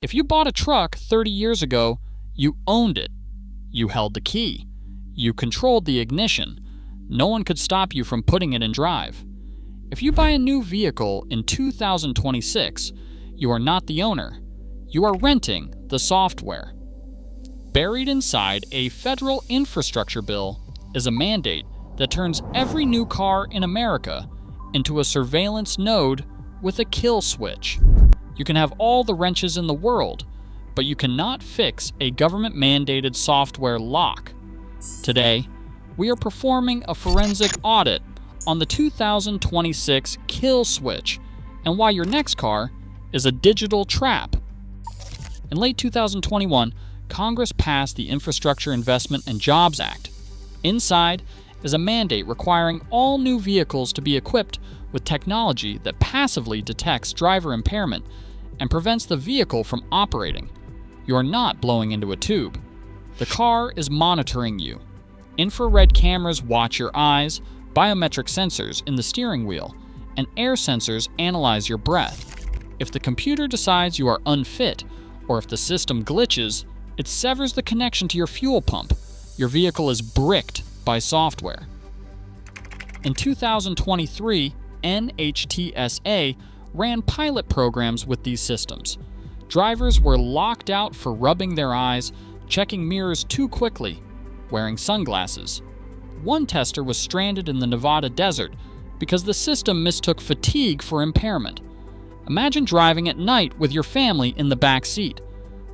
If you bought a truck 30 years ago, you owned it. You held the key. You controlled the ignition. No one could stop you from putting it in drive. If you buy a new vehicle in 2026, you are not the owner. You are renting the software. Buried inside a federal infrastructure bill is a mandate that turns every new car in America into a surveillance node with a kill switch. You can have all the wrenches in the world, but you cannot fix a government-mandated software lock. Today, we are performing a forensic audit on the 2026 kill switch and why your next car is a digital trap. In late 2021, Congress passed the Infrastructure Investment and Jobs Act. Inside is a mandate requiring all new vehicles to be equipped with technology that passively detects driver impairment and prevents the vehicle from operating. You are not blowing into a tube. The car is monitoring you. Infrared cameras watch your eyes, biometric sensors in the steering wheel, and air sensors analyze your breath. If the computer decides you are unfit, or if the system glitches, it severs the connection to your fuel pump. Your vehicle is bricked by software. In 2023, NHTSA ran pilot programs with these systems. Drivers were locked out for rubbing their eyes, checking mirrors too quickly, wearing sunglasses. One tester was stranded in the Nevada desert because the system mistook fatigue for impairment. Imagine driving at night with your family in the back seat.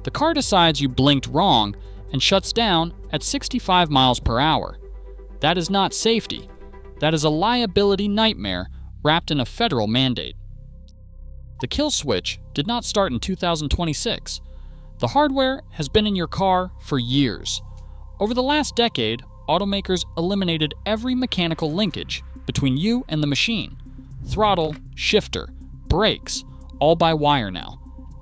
The car decides you blinked wrong and shuts down at 65 miles per hour. That is not safety. That is a liability nightmare wrapped in a federal mandate. The kill switch did not start in 2026. The hardware has been in your car for years. Over the last decade, automakers eliminated every mechanical linkage between you and the machine. Throttle, shifter, brakes, all by wire now.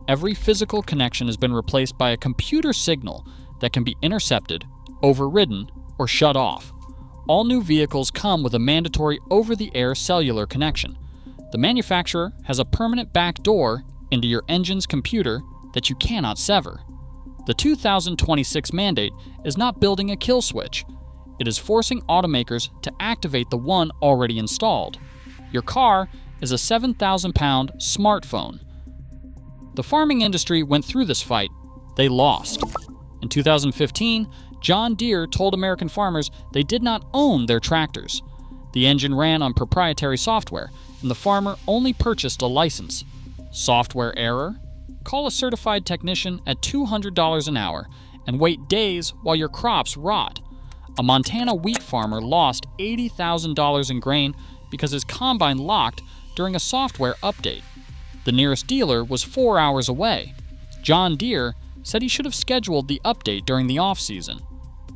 Every physical connection has been replaced by a computer signal that can be intercepted, overridden, or shut off. All new vehicles come with a mandatory over-the-air cellular connection. The manufacturer has a permanent back door into your engine's computer that you cannot sever. The 2026 mandate is not building a kill switch. It is forcing automakers to activate the one already installed. Your car is a 7,000-pound smartphone. The farming industry went through this fight. They lost. In 2015, John Deere told American farmers they did not own their tractors. The engine ran on proprietary software, and the farmer only purchased a license. Software error? Call a certified technician at $200 an hour and wait days while your crops rot. A Montana wheat farmer lost $80,000 in grain because his combine locked during a software update. The nearest dealer was 4 hours away. John Deere said he should have scheduled the update during the off-season.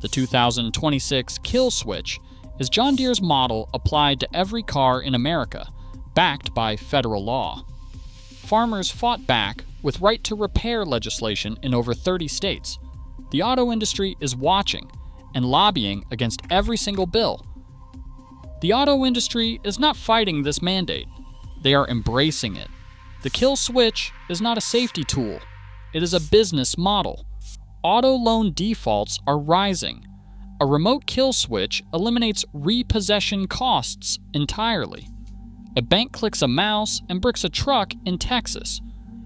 The 2026 kill switch is John Deere's model applied to every car in America, backed by federal law. Farmers fought back with right-to-repair legislation in over 30 states. The auto industry is watching and lobbying against every single bill. The auto industry is not fighting this mandate. They are embracing it. The kill switch is not a safety tool. It is a business model. Auto loan defaults are rising. A remote kill switch eliminates repossession costs entirely. A bank clicks a mouse and bricks a truck in Texas.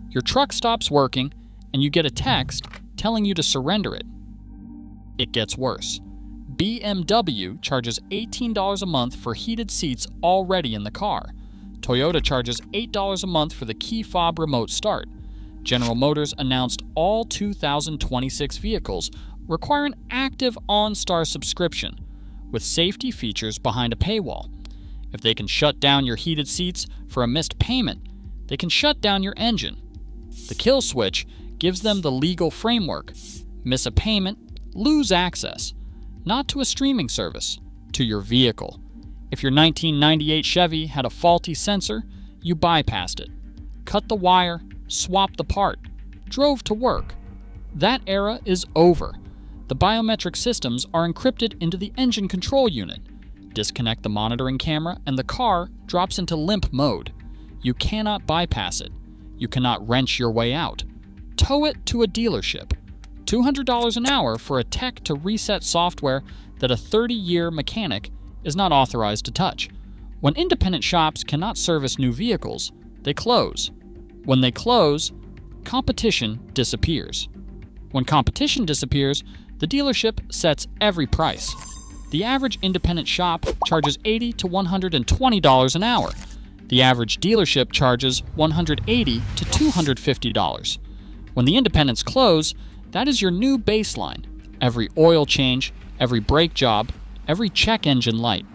Your truck stops working, and you get a text telling you to surrender it. It gets worse. BMW charges $18 a month for heated seats already in the car. Toyota charges $8 a month for the key fob remote start. General Motors announced all 2026 vehicles require an active OnStar subscription with safety features behind a paywall. If they can shut down your heated seats for a missed payment, they can shut down your engine. The kill switch gives them the legal framework. Miss a payment, lose access, not to a streaming service, to your vehicle. If your 1998 Chevy had a faulty sensor, you bypassed it. Cut the wire, swapped the part, drove to work. That era is over. The biometric systems are encrypted into the engine control unit. Disconnect the monitoring camera and the car drops into limp mode. You cannot bypass it. You cannot wrench your way out. Tow it to a dealership. $200 an hour for a tech to reset software that a 30-year mechanic is not authorized to touch. When independent shops cannot service new vehicles, they close. When they close, competition disappears. When competition disappears, the dealership sets every price. The average independent shop charges $80 to $120 an hour. The average dealership charges $180 to $250. When the independents close, that is your new baseline. Every oil change, every brake job, every check engine light.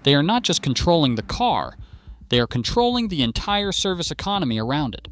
They are not just controlling the car, they are controlling the entire service economy around it.